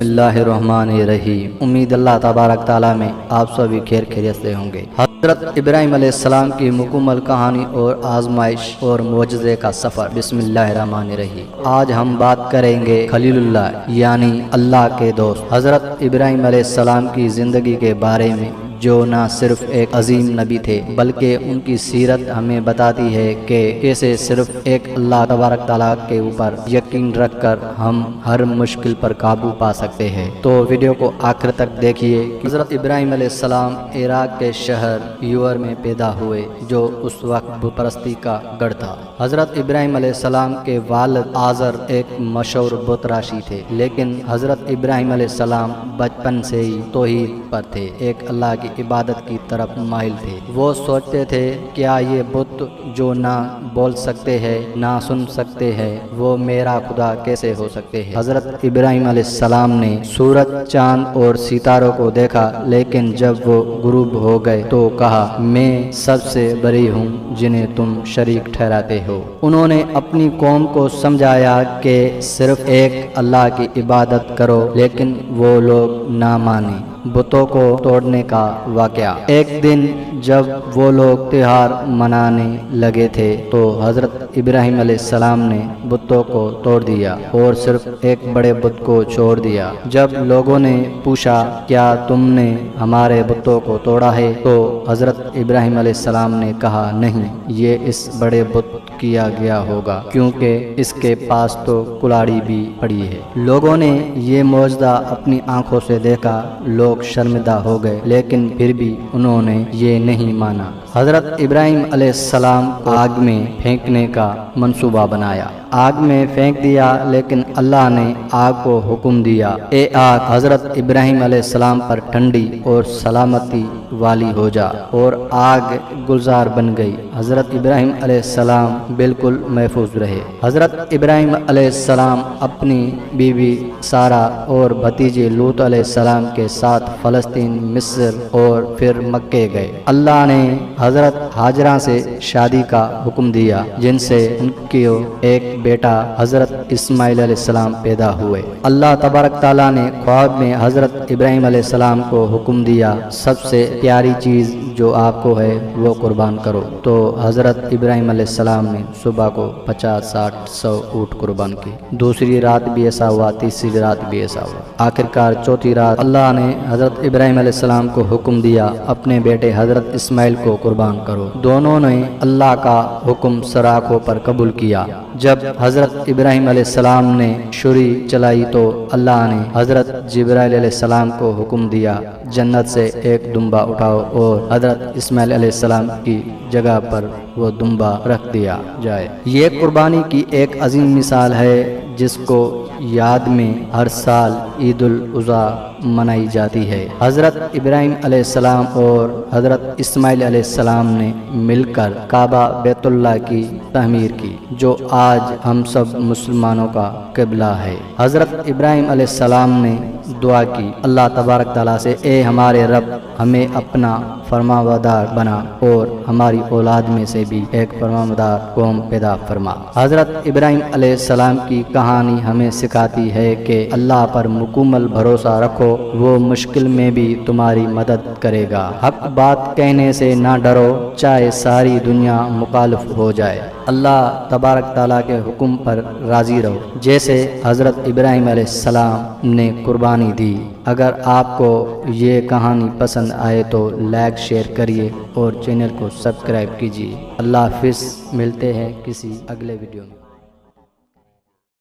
اللہ الرحمن الرحیم۔ امید اللہ تبارک تعالیٰ میں آپ سبھی خیر خیریت سے ہوں گے۔ حضرت ابراہیم علیہ السلام کی مکمل کہانی اور آزمائش اور معجزے کا سفر۔ بسم اللہ الرحمن الرحیم۔ آج ہم بات کریں گے خلیل اللہ یعنی اللہ کے دوست حضرت ابراہیم علیہ السلام کی زندگی کے بارے میں، جو نہ صرف ایک عظیم نبی تھے بلکہ ان کی سیرت ہمیں بتاتی ہے کہ کیسے صرف ایک اللہ تبارک تعالیٰ کے اوپر یقین رکھ کر ہم ہر مشکل پر قابو پا سکتے ہیں۔ تو ویڈیو کو آخر تک دیکھیے۔ حضرت ابراہیم علیہ السلام عراق کے شہر یور میں پیدا ہوئے، جو اس وقت بت پرستی کا گڑھ تھا۔ حضرت ابراہیم علیہ السلام کے والد آزر ایک مشہور بت راشی تھے، لیکن حضرت ابراہیم علیہ السلام بچپن سے ہی توحید پر تھے، ایک اللہ کی عبادت کی طرف مائل تھے۔ وہ سوچتے تھے کیا یہ بت جو نہ بول سکتے ہیں نہ سن سکتے ہیں، وہ میرا خدا کیسے ہو سکتے ہیں۔ حضرت ابراہیم علیہ السلام نے سورج، چاند اور ستاروں کو دیکھا، لیکن جب وہ غروب ہو گئے تو کہا میں سب سے بری ہوں جنہیں تم شریک ٹھہراتے ہو۔ انہوں نے اپنی قوم کو سمجھایا کہ صرف ایک اللہ کی عبادت کرو، لیکن وہ لوگ نہ مانے۔ بتوں کو توڑنے کا واقعہ۔ ایک دن جب وہ لوگ تہوار منانے لگے تھے تو حضرت ابراہیم علیہ السلام نے بتوں کو توڑ دیا اور صرف ایک بڑے بت کو چھوڑ دیا۔ جب لوگوں نے پوچھا کیا تم نے ہمارے بتوں کو توڑا ہے، تو حضرت ابراہیم علیہ السلام نے کہا نہیں، یہ اس بڑے بت کیا گیا ہوگا کیونکہ اس کے پاس تو کلاڑی بھی پڑی ہے۔ لوگوں نے یہ معجزہ اپنی آنکھوں سے دیکھا، لوگ شرمندہ ہو گئے، لیکن پھر بھی انہوں نے یہ نہیں مانا۔ حضرت ابراہیم علیہ السلام آگ میں پھینکنے کا منصوبہ بنایا۔ آگ میں پھینک دیا، لیکن اللہ نے آگ کو حکم دیا اے آگ حضرت ابراہیم علیہ السلام پر ٹھنڈی اور سلامتی والی ہو جا، اور آگ گلزار بن گئی۔ حضرت ابراہیم علیہ السلام بالکل محفوظ رہے۔ حضرت ابراہیم علیہ السلام اپنی بیوی سارہ اور بھتیجے لوط علیہ السلام کے ساتھ فلسطین، مصر اور پھر مکے گئے۔ اللہ نے حضرت ہاجرہ سے شادی کا حکم دیا، جن سے ان کو ایک بیٹا حضرت اسماعیل علیہ السلام پیدا ہوئے۔ اللہ تبارک تعالیٰ نے خواب میں حضرت ابراہیم علیہ السلام کو حکم دیا سب سے پیاری چیز جو آپ کو ہے وہ قربان کرو۔ تو حضرت ابراہیم علیہ السلام نے صبح کو 50، 60، 100 اونٹ قربان کی۔ دوسری رات بھی ایسا ہوا، تیسری رات بھی ایسا ہوا۔ آخرکار چوتھی رات اللہ نے حضرت ابراہیم علیہ السلام کو حکم دیا اپنے بیٹے حضرت اسماعیل کو قربان کرو۔ دونوں نے اللہ کا حکم سراخوں پر قبول کیا۔ جب حضرت ابراہیم علیہ السلام نے چھری چلائی تو اللہ نے حضرت جبرائیل علیہ السلام کو حکم دیا جنت سے ایک دمبا اٹھاؤ اور حضرت اسماعیل علیہ السلام کی جگہ پر وہ دمبا رکھ دیا جائے۔ یہ قربانی کی ایک عظیم مثال ہے جس کو یاد میں ہر سال عید الاضحیٰ منائی جاتی ہے۔ حضرت ابراہیم علیہ السلام اور حضرت اسماعیل علیہ السلام نے مل کر کعبہ بیت اللہ کی تعمیر کی، جو آج ہم سب مسلمانوں کا قبلہ ہے۔ حضرت ابراہیم علیہ السلام نے دعا کی اللہ تبارک تعالیٰ سے اے ہمارے رب، ہمیں اپنا فرمانبردار بنا اور ہماری اولاد میں سے بھی ایک فرمانبردار قوم پیدا فرما۔ حضرت ابراہیم علیہ السلام کی کہانی ہمیں سکھاتی ہے کہ اللہ پر مکمل بھروسہ رکھو، وہ مشکل میں بھی تمہاری مدد کرے گا۔ حق بات کہنے سے نہ ڈرو، چاہے ساری دنیا مخالف ہو جائے۔ اللہ تبارک تعالیٰ کے حکم پر راضی رہو، جیسے حضرت ابراہیم علیہ السلام نے قربانی دی۔ اگر آپ کو یہ کہانی پسند آئے تو لائک، شیئر کریے اور چینل کو سبسکرائب کیجیے۔ اللہ حافظ، ملتے ہیں کسی اگلے ویڈیو میں۔